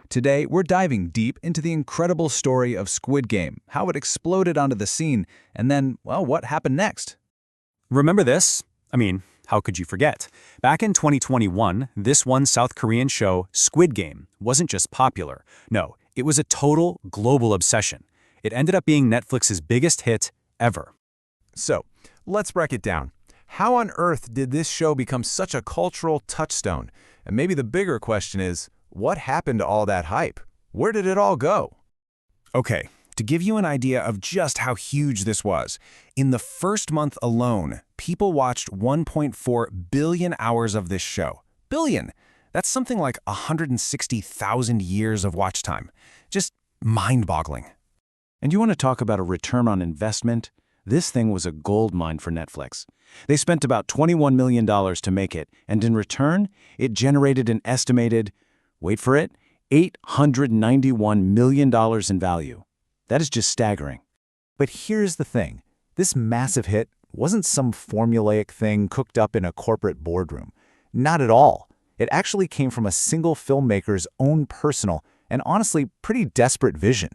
Today, we're diving deep into the incredible story of Squid Game, how it exploded onto the scene, and then, well, what happened next? Remember this? How could you forget? Back in 2021, this one South Korean show, Squid Game, wasn't just popular. No, it was a total global obsession. It ended up being Netflix's biggest hit ever. So, let's break it down. How on earth did this show become such a cultural touchstone? And maybe the bigger question is, what happened to all that hype? Where did it all go? Okay, to give you an idea of just how huge this was, in the first month alone, people watched 1.4 billion hours of this show. Billion! That's something like 160,000 years of watch time. Just mind-boggling. And you want to talk about a return on investment? This thing was a gold mine for Netflix. They spent about $21 million to make it, and in return, it generated an estimated, wait for it, $891 million in value. That is just staggering. But here's the thing. This massive hit wasn't some formulaic thing cooked up in a corporate boardroom. Not at all. It actually came from a single filmmaker's own personal and honestly pretty desperate vision.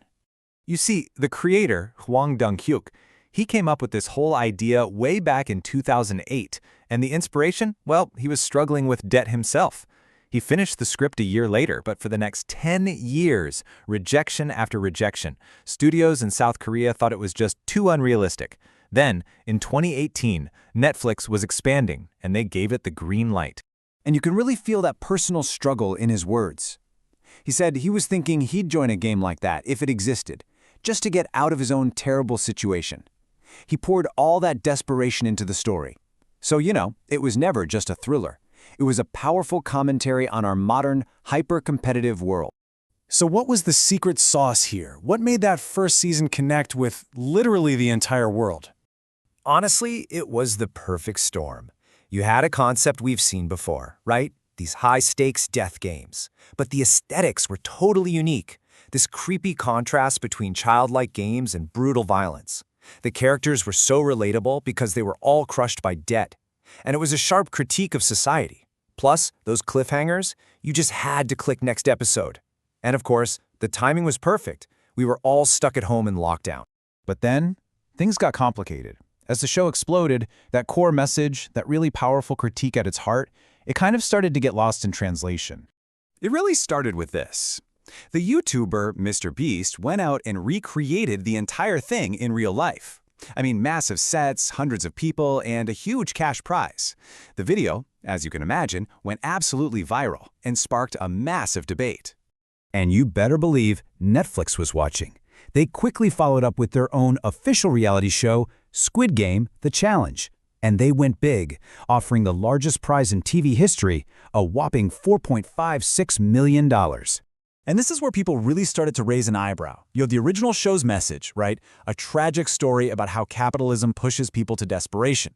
You see, the creator, Hwang Dong-hyuk, he came up with this whole idea way back in 2008, and the inspiration? Well, he was struggling with debt himself. He finished the script a year later, but for the next 10 years, rejection after rejection. Studios in South Korea thought it was just too unrealistic. Then, in 2018, Netflix was expanding, and they gave it the green light. And you can really feel that personal struggle in his words. He said he was thinking he'd join a game like that if it existed, just to get out of his own terrible situation. He poured all that desperation into the story. So, it was never just a thriller. It was a powerful commentary on our modern, hyper-competitive world. So what was the secret sauce here? What made that first season connect with literally the entire world? Honestly, it was the perfect storm. You had a concept we've seen before, right? These high-stakes death games. But the aesthetics were totally unique. This creepy contrast between childlike games and brutal violence. The characters were so relatable because they were all crushed by debt. And it was a sharp critique of society. Plus, those cliffhangers, you just had to click next episode. And of course, the timing was perfect. We were all stuck at home in lockdown. But then, things got complicated. As the show exploded, that core message, that really powerful critique at its heart, it kind of started to get lost in translation. It really started with this. The YouTuber Mr. Beast went out and recreated the entire thing in real life. Massive sets, hundreds of people, and a huge cash prize. The video, as you can imagine, went absolutely viral and sparked a massive debate. And you better believe Netflix was watching. They quickly followed up with their own official reality show, Squid Game: The Challenge. And they went big, offering the largest prize in TV history, a whopping $4.56 million. And this is where people really started to raise an eyebrow. You have the original show's message, right? A tragic story about how capitalism pushes people to desperation.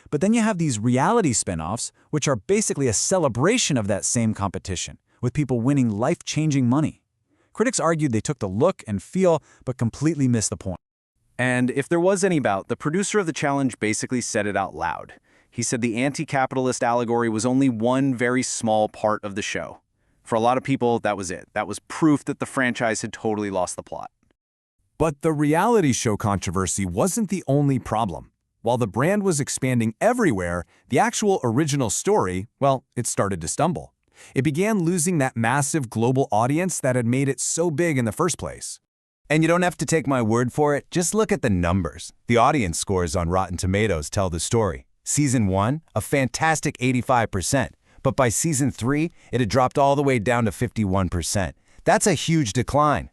But then you have these reality spin-offs, which are basically a celebration of that same competition, with people winning life-changing money. Critics argued they took the look and feel, but completely missed the point. And if there was any doubt, the producer of the challenge basically said it out loud. He said the anti-capitalist allegory was only one very small part of the show. For a lot of people, that was it. That was proof that the franchise had totally lost the plot. But the reality show controversy wasn't the only problem. While the brand was expanding everywhere, the actual original story, well, it started to stumble. It began losing that massive global audience that had made it so big in the first place. And you don't have to take my word for it, just look at the numbers. The audience scores on Rotten Tomatoes tell the story. Season 1, a fantastic 85%. But by season 3, it had dropped all the way down to 51%. That's a huge decline.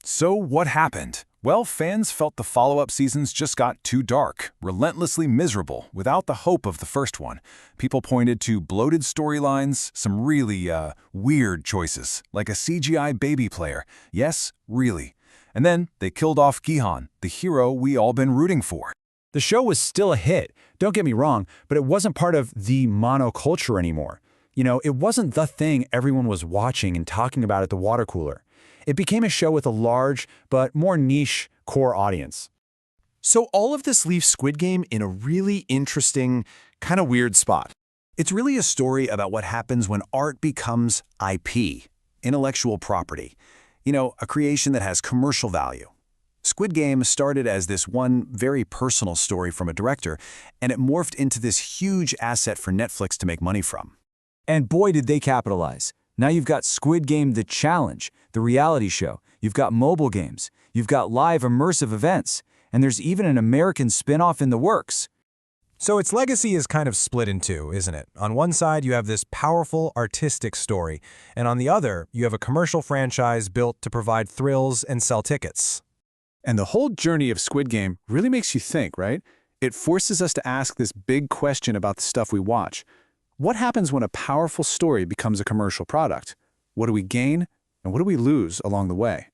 So what happened? Well, fans felt the follow-up seasons just got too dark, relentlessly miserable, without the hope of the first one. People pointed to bloated storylines, some really, weird choices, like a CGI baby player. Yes, really. And then they killed off Gihan, the hero we all been rooting for. The show was still a hit, don't get me wrong, but it wasn't part of the monoculture anymore. It wasn't the thing everyone was watching and talking about at the water cooler. It became a show with a large, but more niche, core audience. So all of this leaves Squid Game in a really interesting, kind of weird spot. It's really a story about what happens when art becomes IP. intellectual property. You know, a creation that has commercial value. Squid Game started as this one very personal story from a director, and it morphed into this huge asset for Netflix to make money from. And boy, did they capitalize. Now you've got Squid Game The Challenge, the reality show. You've got mobile games. You've got live immersive events. And there's even an American spin-off in the works. So its legacy is kind of split in two, isn't it? On one side, you have this powerful artistic story, and on the other, you have a commercial franchise built to provide thrills and sell tickets. And the whole journey of Squid Game really makes you think, right? It forces us to ask this big question about the stuff we watch. What happens when a powerful story becomes a commercial product? What do we gain, and what do we lose along the way?